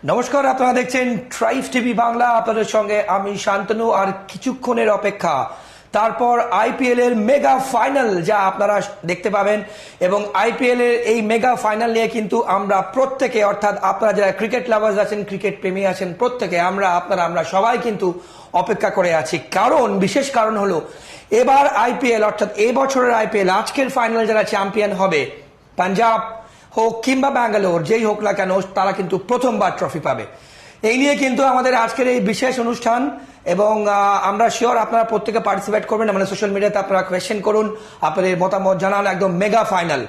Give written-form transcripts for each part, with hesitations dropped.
নমস্কার, আপনারা দেখছেন ট্রাইব টিভি বাংলা। আপনাদের সঙ্গে আমি শান্তনু। আর কিছুক্ষণের অপেক্ষা, তারপর আইপিএল এর মেগা ফাইনাল যা আপনারা দেখতে পাবেন। এবং আইপিএল এর এই মেগা ফাইনাল নিয়ে কিন্তু আমরা প্রত্যেকে, অর্থাৎ আপনারা যারা ক্রিকেট লাভার্স আছেন, ক্রিকেট প্রেমী আছেন, প্রত্যেকে আমরা সবাই কিন্তু অপেক্ষা করে আছি। বিশেষ কারণ হলো এবার আইপিএল, অর্থাৎ এই বছরের আইপিএল আজকের ফাইনাল যারা চ্যাম্পিয়ন হবে, পাঞ্জাব হোক কিংবা ব্যাঙ্গালোর, যেই হোক না কেন, তারা কিন্তু প্রথমবার ট্রফি পাবে। এই নিয়ে কিন্তু আমাদের আজকের এই বিশেষ অনুষ্ঠান। এবং আমরা শিওর আপনারা প্রত্যেকে পার্টিসিপেট করবেন। আমাদের সোশ্যাল মিডিয়াতে আপনারা কোয়েশ্চেন করুন, আপনাদের মতামত জানান। একদম মেগা ফাইনাল,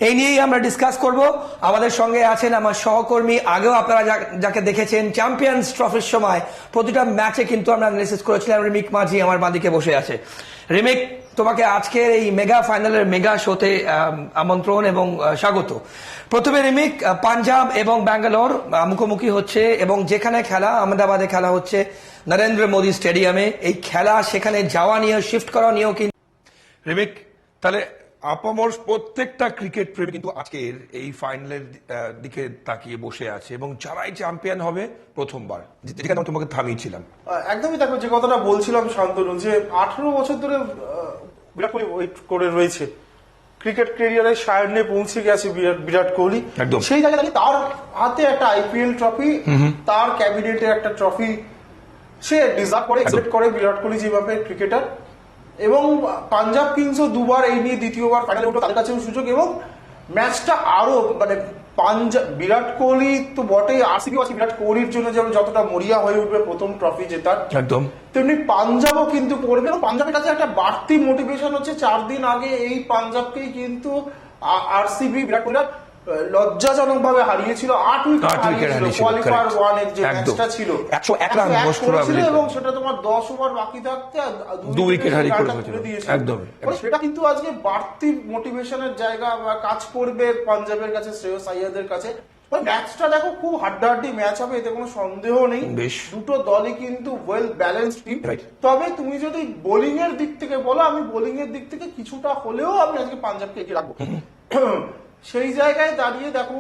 এই নিয়েই আমরা ডিসকাস করব। আমাদের সঙ্গে আছেন আমার সহকর্মী। আগেও আপনারা যাকে দেখেছেন চ্যাম্পিয়ন্স ট্রফির সময় প্রতিটা ম্যাচে কিন্তু আমরা অ্যানালিসিস করেছিলাম। রিমিক মাঝি আমার বাঁদিকে বসে আছে। রিমিক, তোমাকে আজকের এই মেগা ফাইনালের মেগা শোতে আমন্ত্রণ এবং স্বাগত। প্রথমে রিমিক, পাঞ্জাব এবং ব্যাঙ্গালোর মুখোমুখি হচ্ছে, এবং যেখানে খেলা, আহমেদাবাদে খেলা হচ্ছে নরেন্দ্র মোদী স্টেডিয়ামে। এই খেলা সেখানে যাওয়া নিয়ে, শিফট করা নিয়েও কিন্তু রিমিক, তাহলে আপামর প্রত্যেকটা ক্রিকেট প্রেমী কিন্তু আজকের এই ফাইনালের দিকে তাকিয়ে বসে আছে, এবং যারাই চ্যাম্পিয়ন হবে প্রথমবার, যেখানে আমি তোমাকে থামিয়েছিলাম। একদমই দেখো, যে কথাটা বলছিলাম শান্তনু, যে 18 বছর ধরে বিরাট কোহলি ওয়েট করে রয়েছে, ক্রিকেট ক্যারিয়ারের সায়নে পৌঁছে গেছে বিরাট কোহলি। সেই জায়গায় তার হাতে একটা আইপিএল ট্রফি, তার ক্যাবিনেটের একটা ট্রফি সে ডিজার্ভ করে, এক্সপেক্ট করে বিরাট কোহলি যেভাবে ক্রিকেটার। এবং পাঞ্জাব কিংসও দুবার এই নিয়ে দ্বিতীয়বার ফাইনালে উঠলো, তাদের কাছেও সুযোগ। এবং ম্যাচটা আরো পাঞ্জাব, বিরাট কোহলি তো বটেই, আরসিবি আছে বিরাট কোহলির জন্য যেমন যতটা মরিয়া হয়ে উঠবে প্রথম ট্রফি জেতার, একদম তেমনি পাঞ্জাবও কিন্তু পড়বে। এবং পাঞ্জাবের কাছে একটা বাড়তি মোটিভেশন হচ্ছে, 4 দিন আগে এই পাঞ্জাবকেই কিন্তু আরসিবি বিরাট কোহলি লজ্জাজনক ভাবে হারিয়েছিল। 8 উইকেট হারিয়েছিল কোয়ালিফায়ার 1 এর যে ম্যাচটা ছিল, 101 রান ছিল, এবং সেটা তোমার 10 ওভার বাকি থাকতে 2 উইকেট হারিয়ে দিয়েছিল। একদম, সেটা কিন্তু আজকে বাড়তি মোটিভেশনের জায়গা কাজ করবে পাঞ্জাবের কাছে, শ্রেয়স আইয়ারদের কাছে। ম্যাচটা দেখো, খুব হাড্ডাহাড্ডি ম্যাচ হবে, এতে কোনো সন্দেহ নেই। দুটো দলই কিন্তু ওয়েল ব্যালেন্সড টিম। তবে তুমি যদি বোলিং এর দিক থেকে বলো, আমি বোলিং এর দিক থেকে কিছুটা হলেও আমি আজকে পাঞ্জাবকে এগিয়ে রাখবো। সেই জায়গায় দাঁড়িয়ে দেখো,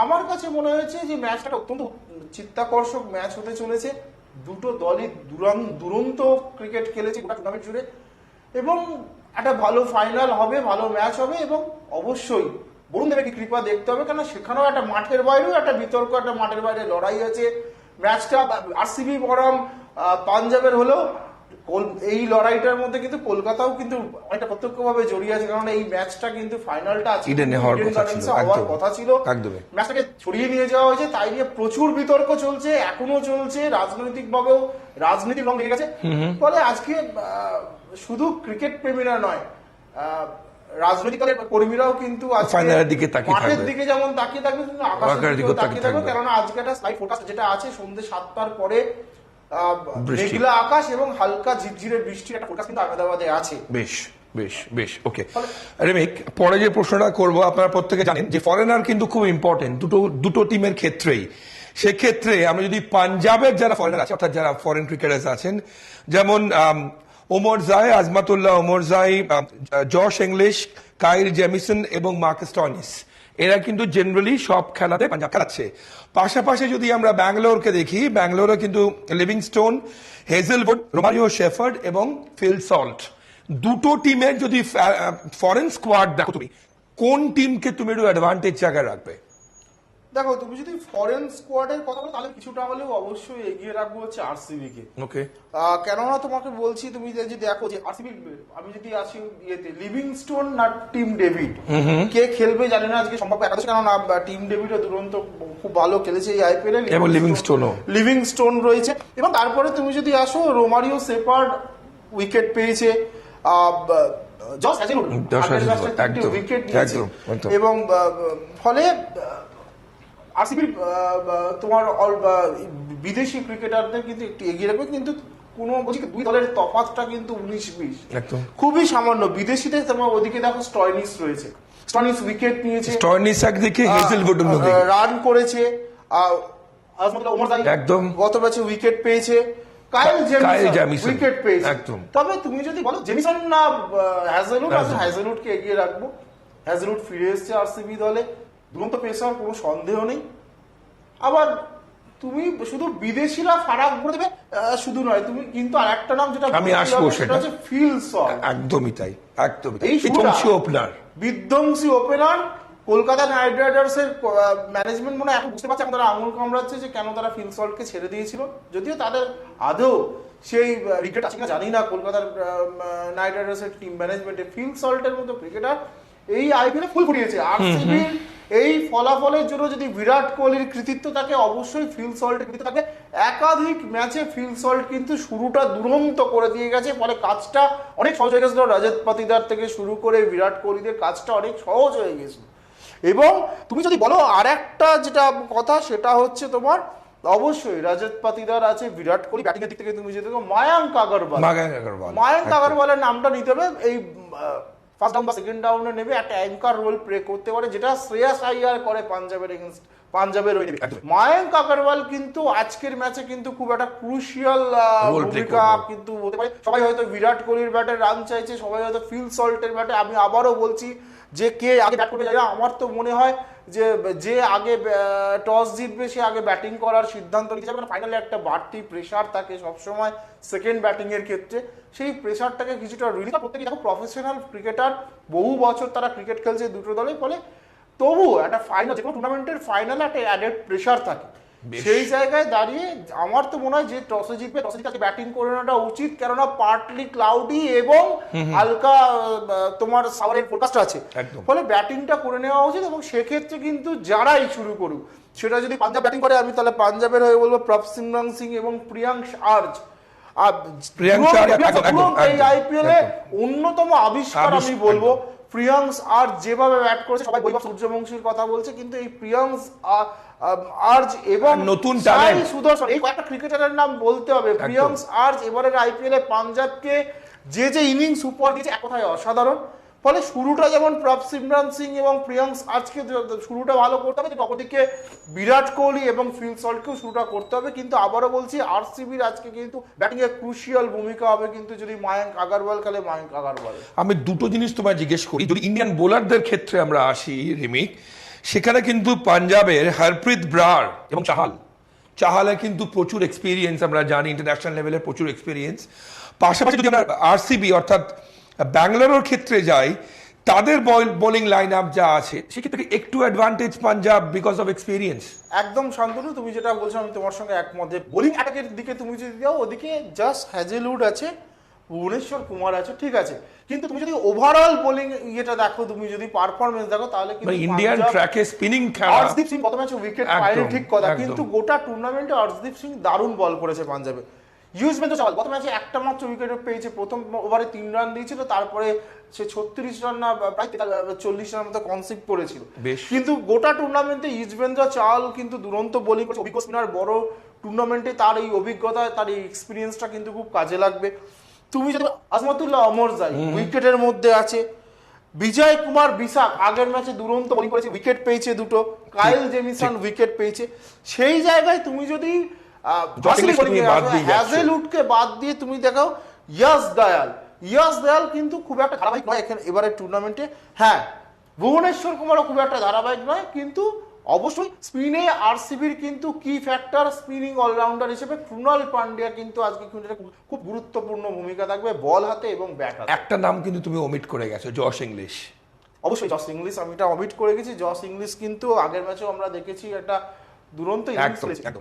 আমার কাছে মনে হয়েছে যে ম্যাচটা অত্যন্ত চিত্তাকর্ষক ম্যাচ হতে চলেছে। দুটো দলই দুরন্ত ক্রিকেট খেলেছে গোটা টুর্নামেন্ট জুড়ে, এবং একটা ভালো ফাইনাল হবে, ভালো ম্যাচ হবে। এবং অবশ্যই বরুণ দেবকে কৃপা দেখতে হবে, কারণ সেখানেও একটা মাঠের বাইরেও একটা বিতর্ক, একটা মাঠের বাইরে লড়াই আছে। ম্যাচটা আরসিবি বনাম পাঞ্জাবের হলেও এই লড়াইটার মধ্যে কিন্তু কলকাতাও কিন্তু অনেকটা প্রত্যক্ষভাবে জড়িয়ে আছে, কারণ এই ম্যাচটা কিন্তু ফাইনালটা হওয়ার কথা ছিল। ম্যাচটাকে ছড়িয়ে নিয়ে যাওয়া হয়েছে, তাই নিয়ে প্রচুর বিতর্ক চলছে, এখনো চলছে। রাজনৈতিক ভাবেও রাজনীতির রং লেগে গেছে। ফলে আজকে শুধু ক্রিকেট প্রেমীরা নয়, রাজনৈতিক কর্মীরাও কিন্তু মাঠের দিকে যেমন তাকিয়ে থাকবে, আকাশের দিকে তাকিয়ে থাকবে। কেননা আজকে একটা স্লাইড ফোকাস যেটা আছে, সন্ধ্যে 7টার পরে মেঘলা আকাশ এবং হালকা ঝিরঝিরে বৃষ্টির একটা ফোরকাস্ট কিন্তু আহমেদাবাদে আছে। বেশ বেশ বেশ, ওকে রিমিক, পরে যে প্রশ্নটা করবো, আপনারা প্রত্যেকে জানেন যে ফরেনার কিন্তু খুব ইম্পর্টেন্ট দুটো টিমের ক্ষেত্রেই। সেক্ষেত্রে আমরা যদি পাঞ্জাবের যারা ফরেনার আছে, অর্থাৎ যারা ফরেন ক্রিকেটার্স আছেন, যেমন ওমর জাই, আজমাতুল্লাহ ওমর জাই, জশ ইংলিশ, কাইল জেমিসন এবং মার্কাস স্টয়নিস, এরা কিন্তু জেনারেলি সব খেলাতে পাঞ্জাব খেলাচ্ছে। পাশাপাশি যদি আমরা ব্যাঙ্গালোরকে দেখি, ব্যাঙ্গালোরে কিন্তু লিভিংস্টোন, হেজেলউড, রোমারিও শেফার্ড এবং ফিল সল্ট, দুটো টিমের যদি ফরেন স্কোয়াড দেখো, তুমি কোন টিমকে তুমি একটু অ্যাডভান্টেজ জায়গায় রাখবে? দেখো, তুমি যদি ফরেন স্কোয়াডের কথা বলো, তাহলে কিছুটা হলেও অবশ্যই এগিয়ে রাখবো হচ্ছে আরসিবি কে। ওকে, কেননা তোমাকে বলছি, তুমি যদি দেখো যে আরসিবি, আমি যদি আসি ইয়েতে, লিভিংস্টোন না টিম ডেভিড, কে খেলবে জানি না আজকে সম্ভব একাদশ, কেননা টিম ডেভিডও দুরন্ত খুব ভালো খেলেছে এই আইপিএল এ, এবং লিভিংস্টোন রয়েছে। এবং তারপরে তুমি যদি আসো, রোমারিও শেফার্ড উইকেট পেয়েছে, জশ হ্যাজেলউড উইকেট নিয়েছে। এবং ফলে আরসিবির তোমার বিদেশি ক্রিকেটারদের কিন্তু একটু এগিয়ে রাখবে। কিন্তু কোনো বলছি, দুই দলের তফাৎটা কিন্তু 19-20, খুবই সামান্য। বিদেশিদের তোমার ওদিকে দেখো, স্টয়নিস রয়েছে, স্টয়নিস উইকেট নিয়েছে, স্টয়নিস একদিকে, হেজেলউড রান করেছে, একদম গত ম্যাচে উইকেট পেয়েছে, কাইল জেমিসন উইকেট পেয়েছে। তবে তুমি যদি বলো জেমিসন না হ্যাজেলউড, হ্যাজেলউডকে এগিয়ে রাখবো। হ্যাজেলউড ফিরে এসছে আরসিবি দলে, দুরন্ত পেসার, কোনো সন্দেহ নেই। আবার তুমি শুধু বিদেশিরা ফারাক করে দেবে শুধু নয়, তুমি কিন্তু আরেকটা নাম যেটা আমি আসবো সেটা হচ্ছে ফিল সল্ট। একদমই তাই, একদমই তাই। এই বিধ্বংসী ওপেনার, বিধ্বংসী ওপেনার। কলকাতা নাইট রাইডার্স এর ম্যানেজমেন্ট মনে হয় এখন বুঝতে পারছে, এখন তারা আঙুল কামড়াচ্ছে যে কেন তারা ফিল সল্টকে ছেড়ে দিয়েছিল। যদিও তাদের আদৌ সেই রিগ্রেট আছে কিনা জানি না কলকাতার নাইট রাইডার্স এর টিম ম্যানেজমেন্টে। ফিল সল্টের মতো ক্রিকেটার এই আইপিএলে ফুল ফুটিয়েছে। আরসিবির এই ফলাফলের জন্য যদি বিরাট কোহলির কৃতিত্ব থাকে, অবশ্যই ফিল সল্টের কৃতিত্ব থাকে। একাধিক ম্যাচে ফিল সল্ট কিন্তু শুরুটা দুরন্ত করে দিয়ে গেছে, ফলে কাজটা অনেক সহজ হয়ে গেছিল। রজত পাতিদার থেকে শুরু করে বিরাট কোহলিদের কাজটা অনেক সহজ হয়ে গেছিল। এবং তুমি যদি বলো আর একটা যেটা কথা, সেটা হচ্ছে তোমার অবশ্যই রজত পাতিদার আছে, বিরাট কোহলি ব্যাটিং এর দিক থেকে তুমি যদি দেখো মায়াঙ্ক আগরওয়াল, মায়াঙ্ক আগরওয়ালের নামটা নিতে হবে। এই ফার্স্ট ডাউন বা সেকেন্ড ডাউনে নেবে, একটা অ্যাঙ্কার রোল প্লে করতে পারে, যেটা শ্রেয়াস আইয়ার করে পাঞ্জাবের ওই। মায়াঙ্ক আগরওয়াল কিন্তু আজকের ম্যাচে কিন্তু খুব একটা ক্রুশিয়াল ভূমিকা কিন্তু হতে পারে। সবাই হয়তো বিরাট কোহলির ব্যাটে রান চাইছে, সবাই হয়তো ফিল সল্টের ব্যাটে। আমি আবারও বলছি যে কে আগে ব্যাট করবে, আমার তো মনে হয় যে আগে টস জিতবে সে আগে ব্যাটিং করার সিদ্ধান্ত নিতে যাবে। ফাইনালে একটা বাড়তি প্রেশার থাকে সবসময় সেকেন্ড ব্যাটিং এর ক্ষেত্রে, সেই প্রেশারটাকে কিছুটা রিলিজ। প্রত্যেকে দেখো প্রফেশনাল ক্রিকেটার, বহু বছর তারা ক্রিকেট খেলছে দুটো দলে, ফলে তবুও একটা ফাইনাল, যে কোনো টুর্নামেন্টের ফাইনালে একটা অ্যাডেড প্রেশার থাকে। সেই জায়গায় দাঁড়িয়ে আমার তো মনে হয় যে টসে জিতবে, টসে জিতে ব্যাটিং করে নেওয়াটা উচিত, কেননা পার্টলি ক্লাউডি এবং হালকা তোমার সাওয়ারের ফোরকাস্ট আছে, ফলে ব্যাটিংটা করে নেওয়া উচিত। এবং সেক্ষেত্রে কিন্তু যারাই শুরু করুক, সেটা যদি পাঞ্জাব ব্যাটিং করে, আমি তাহলে পাঞ্জাবের হয়ে বলবো প্রভসিমরন সিং এবং প্রিয়াংশ আর্য। এই আইপিএল এ অন্যতম আবিষ্কার আমি বলবো প্রিয়াংশ আর্য। যেভাবে ব্যাট করেছে, সবাই বৈভব সূর্যবংশীর কথা বলছে, কিন্তু এই প্রিয়াংশ আর্য এবং নতুন ট্যালেন্ট সুদর্শন, এই কয়েকটা ক্রিকেটারের নাম বলতে হবে। প্রিয়াংশ আর্য এবারের আইপিএল এ পাঞ্জাবকে যে ইনিংস উপহার দিয়েছে, এক কথায় অসাধারণ। ফলে শুরুটা যেমন প্রভসিমরন সিং এবং প্রিয়াংশ আর্যকে শুরুটা ভালো করতে হবে, অপরদিকে বিরাট কোহলি এবং ফিল সল্টকেও শুরুটা করতে হবে। কিন্তু আবারও বলছি, আরসিবির আজকে কিন্তু ব্যাটিং এর ক্রুশিয়াল ভূমিকা হবে কিন্তু যদি মায়াঙ্ক আগরওয়াল খেলে। মায়াঙ্ক আগরওয়াল, আমি দুটো জিনিস তোমায় জিজ্ঞেস করি। যদি ইন্ডিয়ান বোলারদের ক্ষেত্রে আমরা আসি রিমিক, সেখানে কিন্তু পাঞ্জাবের হরপ্রীত ব্রার এবং চাহালে কিন্তু প্রচুর এক্সপিরিয়েন্স, আমরা জানি ইন্টারন্যাশনাল লেভেলের প্রচুর এক্সপিরিয়েন্স। পাশাপাশি যদি আমরা আরসিবি অর্থাৎ ব্যাঙ্গালোরের ক্ষেত্রে যাই, তাদের বোলিং লাইন আপ যা আছে সেক্ষেত্রে একটু advantage Punjab because of experience. একদম শান্তনু, তুমি যেটা বলছো আমি তোমার সঙ্গে একমত। বোলিং অ্যাটাকের দিকে তুমি যদি যাও, ওদিকে জাস্ট হ্যাজেলউড আছে, ভুবনেশ্বর কুমার আছে, ঠিক আছে, কিন্তু তুমি যদি ওভারঅল বোলিং ইয়েটা দেখো, তুমি যদি পারফরমেন্স দেখো, তাহলে কিন্তু ইন্ডিয়ান ট্র্যাকে স্পিনিং খেলা। হর্ষদীপ সিং গত ম্যাচে উইকেট পায়নি, ঠিক কথা, কিন্তু গোটা টুর্নামেন্টে হর্ষদীপ সিং দারুণ বল করেছে পাঞ্জাবে। ইউজবেন্দ্র চাহাল গত ম্যাচে একটা মাত্র উইকেট পেয়েছে, প্রথম ওভারে 3 রান দিয়েছিল, তারপরে সে 36 রান না প্রায় 40 রান মতো কনসিভ করেছিল। কিন্তু গোটা টুর্নামেন্টে ইউজবেন্দ্র চাহাল কিন্তু দুরন্ত বোলিং করেছে। অভিজ্ঞ স্পিনার, বড় টুর্নামেন্টে তার এই অভিজ্ঞতা, তার এই এক্সপিরিয়েন্সটা কিন্তু খুব কাজে লাগবে। তুমি যদি আজমতুল্লাহ অমরজাই উইকেটের মধ্যে আছে, বিজয় কুমার বিশাখ আগের ম্যাচে দুরন্ত বোলিং করেছে, উইকেট পেয়েছে দুটো, কাইল জেমিসন উইকেট পেয়েছে। সেই জায়গায় তুমি যদি হ্যাজেলউডকে বাদ দিয়ে তুমি দেখো ইয়াস দয়াল কিন্তু খুব একটা ধারাবাহিক নয় এবারে টুর্নামেন্টে। হ্যাঁ, ভুবনেশ্বর কুমারও খুব একটা ধারাবাহিক নয়, কিন্তু অবশ্যই স্পিনে আরসিবির কিন্তু কি ফ্যাক্টর, স্পিনিং অলরাউন্ডার হিসেবে ক্রুনাল পান্ডিয়া কিন্তু আজকে খুব গুরুত্বপূর্ণ ভূমিকা থাকবে বল হাতে এবং ব্যাট হাতে। একটা নাম কিন্তু তুমি ওমিট করে গেছো, জশ ইংলিশ। অবশ্যই জশ ইংলিশ, আমি এটা ওমিট করে গেছি। জশ ইংলিশ কিন্তু আগের ম্যাচেও আমরা দেখেছি একটা দুরন্ত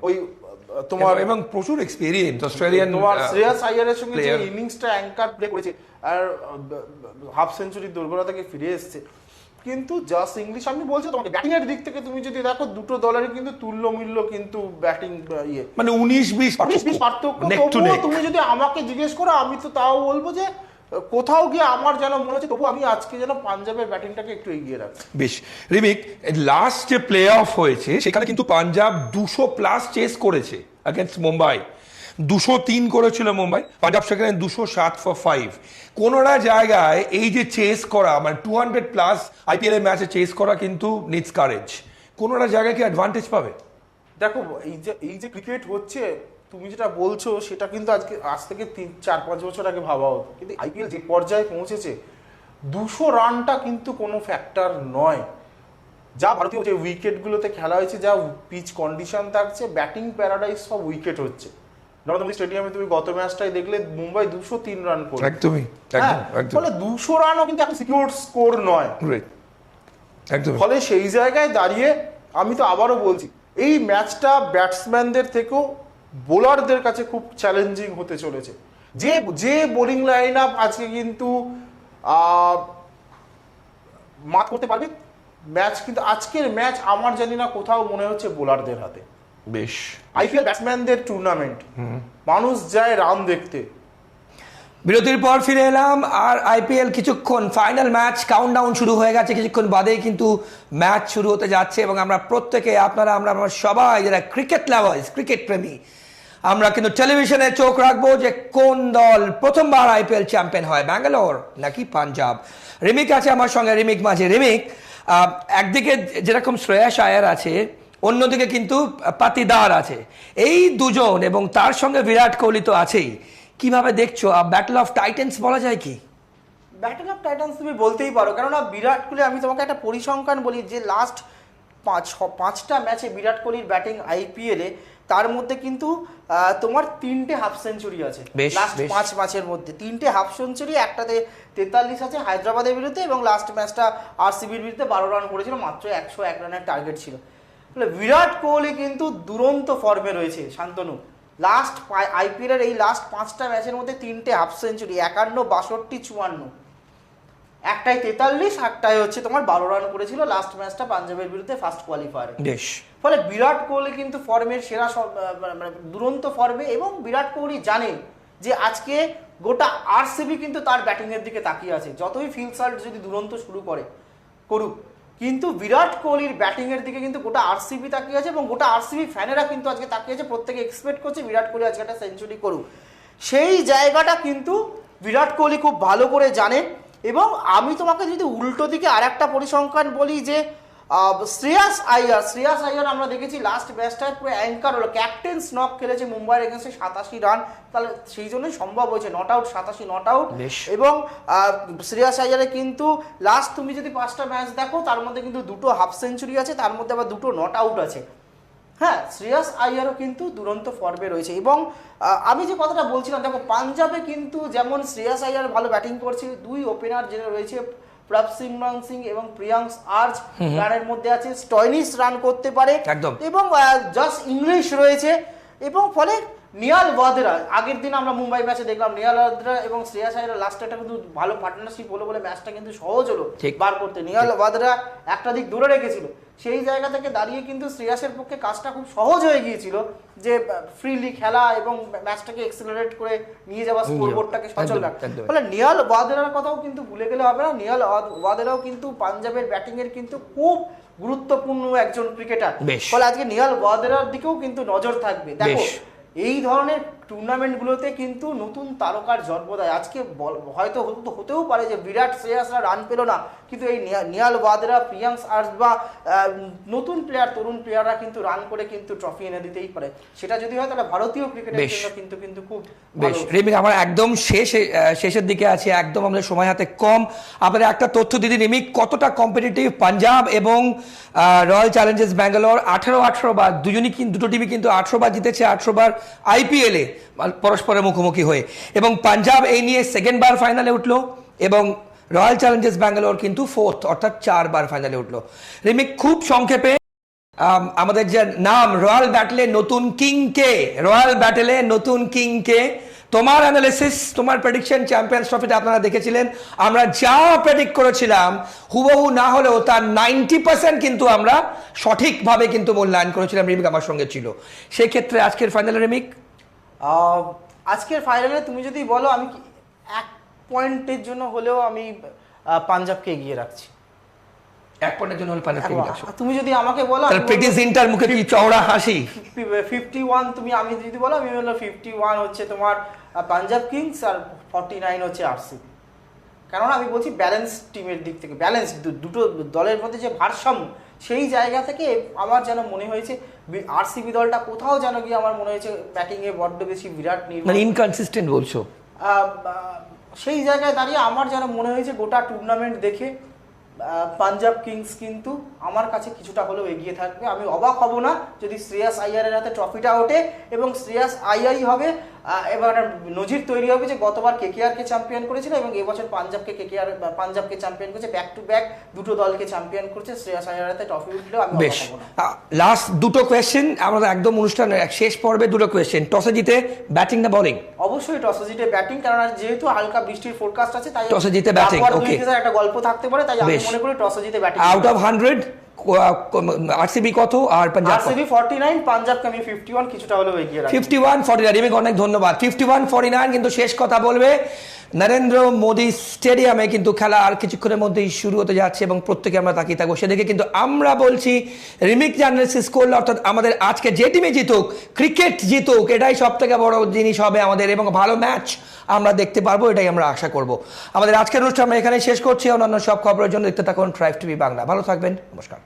ওই তোমার এবং প্রচুর এক্সপেরিয়েন্স অস্ট্রেলিয়ান, তোমার শ্রেয়াস আইয়ারের সঙ্গে যে ইনিংসটা অ্যাঙ্কার প্লে করেছে আর হাফ সেঞ্চুরি দুর্বলতা থেকে ফিরে এসেছে। কিন্তু জাস্ট ইংলিশ, আমি বলছি তোমাকে ব্যাটিং এর দিক থেকে তুমি যদি দেখো, দুটো দলেরই কিন্তু তুল্যমূল্য কিন্তু ব্যাটিং ইয়ে, মানে 19-20 পার্থক্য। তবুও তুমি যদি আমাকে জিজ্ঞেস করো, আমি তো তাও বলবো যে কোথাও গিয়ে আমার যেন মনে হচ্ছে, তবু আমি আজকে যেন পাঞ্জাবের ব্যাটিংটাকে একটু এগিয়ে রাখি। বেশ রিমিক, লাস্ট যে প্লে অফ হয়েছে সেখানে কিন্তু পাঞ্জাব 200+ চেস করেছে अगेंस्ट মুম্বাই। 203 করেছিল মুম্বাই, পাঞ্জাব সেখানে 207 for 5। কোনোটা জায়গায় এই যে চেস করা, মানে 200+ আইপিএল এর ম্যাচে চেস করা কিন্তু নিডস কারেজ। কোনোটা জায়গায় কি অ্যাডভান্টেজ পাবে? দেখো, এই যে ক্রিকেট হচ্ছে, তুমি যেটা বলছো সেটা কিন্তু আজ থেকে 3-4-5 বছর আগে ভাবা হতো, কিন্তু আইপিএল যে পর্যায়ে পৌঁছেছে, 200 রানটা কিন্তু কোনো ফ্যাক্টর নয়। যা ভারতীয় যে উইকেটগুলোতে খেলা হয়েছে, যা পিচ কন্ডিশন থাকছে, ব্যাটিং প্যারাডাইস সব উইকেট হচ্ছে। নরেন্দ্র মোদী স্টেডিয়ামে তুমি গত ম্যাচটাই দেখলে মুম্বাই 203 রান করে, একদমই ফলে 200 রানও কিন্তু একটা সিকিউর স্কোর নয়। একদম। ফলে সেই জায়গায় দাঁড়িয়ে আমি তো আবারও বলছি, এই ম্যাচটা ব্যাটসম্যানদের থেকেও বোলারদের কাছে খুব চ্যালেঞ্জিং হতে চলেছে। যে বোলিং লাইন আপ আজকে কিন্তু মাত করতে পারবে ম্যাচ, কিন্তু আজকের ম্যাচ আমার জানি না কোথাও মনে হচ্ছে বোলারদের হাতে। বেশ, আইপিএল ব্যাটসম্যানদের টুর্নামেন্ট, মানুষ যায় রান দেখতে। বিরতির পর ফিরে এলাম, আর আইপিএল কিছুক্ষণ, ফাইনাল ম্যাচ কাউন্টডাউন শুরু হয়ে গেছে, কিছুক্ষণ বাদেই কিন্তু ম্যাচ শুরু হতে যাচ্ছে। এবং আমরা প্রত্যেকে, আপনারা, আমরা সবাই যারা ক্রিকেট লাভার্স, ক্রিকেট প্রেমী, আমরা কিন্তু টেলিভিশনে চোখ রাখবো যে কোন দল প্রথমবার আইপিএল চ্যাম্পিয়ন হয়, ব্যাঙ্গালোর নাকি পাঞ্জাব। রিমিক আছে আমার সঙ্গে, রিমিক মাঝে। রিমিক, একদিকে যেরকম শ্রেয়াস আয়ার আছে, অন্যদিকে কিন্তু পাতিদার আছে, এই দুজন, এবং তার সঙ্গে বিরাট কোহলি তো আছেই। কিভাবে দেখছো ব্যাটল অফ টাইটান্স বলা যায় কি? ব্যাটল অফ টাইটান্স তুমি বলতেই পারো, কেননা বিরাট কোহলি, আমি তোমাকে একটা পরিসংখ্যান বলি, যে লাস্ট পাঁচটা ম্যাচে বিরাট কোহলির ব্যাটিং আইপিএলে, তার মধ্যে কিন্তু তোমার 3টে হাফ সেঞ্চুরি আছে। লাস্ট 5 ম্যাচের মধ্যে 3টে হাফ সেঞ্চুরি, একটাতে 43 আছে হায়দ্রাবাদের বিরুদ্ধে, এবং লাস্ট ম্যাচটা আরসিবির বিরুদ্ধে 12 রান করেছিল, মাত্র 101 রানের টার্গেট ছিল। বিরাট কোহলি কিন্তু দুরন্ত ফর্মে রয়েছে শান্তনু। লাস্ট আইপিএলের এই লাস্ট 5টা ম্যাচের মধ্যে 3টে হাফ সেঞ্চুরি, 51, 62, 54, একটাই 43, একটাই হচ্ছে তোমার 12 রান করেছিল লাস্ট ম্যাচটা পাঞ্জাবের বিরুদ্ধে ফার্স্ট কোয়ালিফায়ারে। ফলে বিরাট কোহলি কিন্তু ফর্মের সেরা, দুরন্ত ফর্মে, এবং বিরাট কোহলি জানে যে আজকে গোটা আরসিবি কিন্তু তার ব্যাটিংয়ের দিকে তাকিয়ে আছে। যতই ফিল সাল্ট যদি দুরন্ত শুরু করুক, কিন্তু বিরাট কোহলির ব্যাটিংয়ের দিকে কিন্তু গোটা আরসিবি তাকিয়ে আছে, এবং গোটা আরসিবি ফ্যানেরা কিন্তু আজকে তাকিয়ে আছে, প্রত্যেকে এক্সপেক্ট করছে বিরাট কোহলি আজকে একটা সেঞ্চুরি করুক। সেই জায়গাটা কিন্তু বিরাট কোহলি খুব ভালো করে জানে। এবং আমি তোমাকে যদি উল্টো দিকে আর একটা পরিসংখ্যান বলি, যে শ্রেয়াস আইয়ার আমরা দেখেছি লাস্ট ম্যাচটায় পুরো অ্যাঙ্কার হলো, ক্যাপ্টেন্স নক খেলেছে মুম্বাইয়ের এগেন্সে 87 রান, তাহলে সেই জন্যই সম্ভব হয়েছে নট আউট, 87 নট আউট। এবং শ্রেয়াস আইয়ারে কিন্তু লাস্ট তুমি যদি 5টা ম্যাচ দেখো, তার মধ্যে কিন্তু 2টো হাফ সেঞ্চুরি আছে, তার মধ্যে আবার 2টো নট আউট আছে। হ্যাঁ, শ্রেয়াস আইয়ারও কিন্তু দুরন্ত ফর্মে রয়েছে। এবং আমি যে কথাটা বলছিলাম, দেখো পাঞ্জাবে কিন্তু যেমন শ্রেয়াস আইয়ার ভালো ব্যাটিং করছে, 2 ওপেনার যেটা রয়েছে প্রভসিমরন সিং এবং প্রিয়াঙ্ক আর্চ রানের মধ্যে আছে, স্টয়নিস রান করতে পারে, এবং জাস ইংলিশ রয়েছে। এবং ফলে নিয়াল ওয়াদেরা, আগের দিন আমরা মুম্বাই ম্যাচে দেখলাম নিয়াল ওয়াদেরা এবং শ্রেয়াস আইয়ার লাস্টে একটা কিন্তু ভালো পার্টনারশিপ হলো বলে ম্যাচটা কিন্তু সহজ হলো বার করতে। নিয়াল ওয়াদেরা একটা দিক ধরে রেখেছিল, সেই জায়গা থেকে দাঁড়িয়ে কিন্তু শ্রেয়াসের পক্ষে কাজটা খুব সহজ হয়ে গিয়েছিল, যে ফ্রিলি খেলা এবং ম্যাচটাকে এক্সেলারেট করে নিয়ে যাওয়া, স্কোরবোর্ডটাকে সচল রাখা। ফলে নিয়াল ওয়াদেরার কথাও কিন্তু ভুলে গেলে হবে না, নিয়াল ওয়াদেরাও কিন্তু পাঞ্জাবের ব্যাটিং এর কিন্তু খুব গুরুত্বপূর্ণ একজন ক্রিকেটার। ফলে আজকে নিয়াল ওয়াদেরার দিকেও কিন্তু নজর থাকবে। দেখো, এই ধরনের টুর্নামেন্টগুলোতে কিন্তু নতুন তারকার জন্ম দেয়। আজকে হয়তো হতেও পারে যে বিরাট শ্রেয়াসরা রান পেল না, কিন্তু এই নিয়াল ওয়াদেরা, প্রিয়াঙ্ক আর্চ বা নতুন প্লেয়ার, তরুণ প্লেয়াররা কিন্তু রান করে কিন্তু ট্রফি এনে দিতেই পারে। সেটা যদি হয় তাহলে ভারতীয় ক্রিকেটের জন্য কিন্তু খুব বেশ। রিমিক, আমার একদম শেষের দিকে আছে, একদম আমাদের সময় হাতে কম। আপনাদের একটা তথ্য দিদি, রিমিক, কতটা কম্পিটিটিভ পাঞ্জাব এবং রয়্যাল চ্যালেঞ্জার্স ব্যাঙ্গালোর 18 বার, দুটো টিমই কিন্তু 18 বার জিতেছে, 18 বার আইপিএলে পরস্পরের মুখোমুখি হয়ে। এবং পাঞ্জাব এই নিয়ে 2nd বার ফাইনালে উঠলো, এবং রয়্যাল চ্যালেঞ্জার্স ব্যাঙ্গালোর কিন্তু 4th, অর্থাৎ 4 বার ফাইনালে উঠলো। রিমিক, খুব সংক্ষেপে আমাদের যে নাম রয়্যাল ব্যাটেলে নতুন কিং কে, রয়্যাল ব্যাটেলে নতুন কিং কে, তোমার অ্যানালিসিস, তোমার প্রেডিকশন, চ্যাম্পিয়ন্স ট্রফিতে আপনারা দেখেছিলেন, আমরা যা প্রেডিক্ট করেছিলাম হুবহু না হলেও তার 90% কিন্তু আমরা সঠিকভাবে কিন্তু মূল্যায়ন করেছিলাম। রিমিক আমার সঙ্গে ছিল। সেই ক্ষেত্রে আজকের ফাইনালে রিমিক, আজকের ফাইনালে তুমি যদি বলো, আমি 1 পয়েন্টের জন্য হলেও আমি পাঞ্জাবকে এগিয়ে রাখছি। 1 পয়েন্টের জন্য হলে পাঞ্জাবকে এগিয়ে রাখছো। তুমি যদি আমাকে বলো, প্রিটি জিন্টার মুখে কি চওড়া হাসি। 51 আমি যদি বলো, আমি বললাম 51 হচ্ছে তোমার পাঞ্জাব কিংস, আর 49 হচ্ছে আরসিবি। কেননা আমি বলছি ব্যালেন্স টিমের দিক থেকে, ব্যালেন্স দুটো দলের মধ্যে যে ভারসাম্য, সেই জায়গা থেকে আমার যেন মনে হয়েছে আরসিবি দলটা কোথাও যেন গিয়ে আমার মনে হয়েছে ব্যাটিংয়ে বড্ড বেশি বিরাট মানে ইনকনসিস্টেন্ট বলছো। সেই জায়গায় দাঁড়িয়ে আমার যেন মনে হয়েছে গোটা টুর্নামেন্ট দেখে পাঞ্জাব কিংস কিন্তু আমার কাছে কিছুটা হলেও এগিয়ে থাকবে। আমি অবাক হব না যদি শ্রেয়াস আইয়ারের হাতে ট্রফিটা ওঠে এবং শ্রেয়াস আইয়ারই হবে। এবার একটা নজির তৈরি হবে যে গতবার কেকেআরকে চ্যাম্পিয়ন করেছিল এবং এবছর পাঞ্জাবকে চ্যাম্পিয়ন করেছে, ব্যাক টু ব্যাক দুটো দলকে চ্যাম্পিয়ন করছে। শ্রেয়াস আইয়ারের হাতে ট্রফি উঠলেও আমি বেশ, অবাক হব না। লাস্ট দুটো কোয়েশ্চেন, আমরা একদম অনুষ্ঠানের শেষ পর্বে দুটো কোয়েশ্চেন। টসে জিতে ব্যাটিং না বোলিং? অবশ্যই টসে জিতে ব্যাটিং, কারণ আর যেহেতু হালকা বৃষ্টির ফোরকাস্ট আছে তাই টসে জিতে batting, okay. একটা গল্প থাকতে পারে, তাই আমি বেশ। মনে করি টসে জিতে ব্যাটিং। আউট অফ 100 আরসিবি কত আর পাঞ্জাব কত? আরসিবি 49, পাঞ্জাবকে আমি 51 কিছুটা হলেও এগিয়ে রাখি। 51-49। রিমিক অনেক ধন্যবাদ। 51-49 কিন্তু শেষ কথা বলবে নরেন্দ্র মোদী স্টেডিয়ামে কিন্তু খেলা আর কিছুক্ষণের মধ্যেই শুরু হতে যাচ্ছে এবং প্রত্যেকে আমরা তাকিয়ে থাকবো সেদিকে। কিন্তু আমরা বলছি রিমিক জার্নালিস্ট করলে, অর্থাৎ আমাদের আজকে যে টিমে জিতুক, ক্রিকেট জিতুক, এটাই সব থেকে বড় জিনিস হবে আমাদের এবং ভালো ম্যাচ আমরা দেখতে পারবো, এটাই আমরা আশা করব। আমাদের আজকের অনুষ্ঠান আমরা এখানে শেষ করছি। অন্যান্য সব খবরের জন্য দেখতে থাকুন ট্রাইব টিভি বাংলা। ভালো থাকবেন, নমস্কার।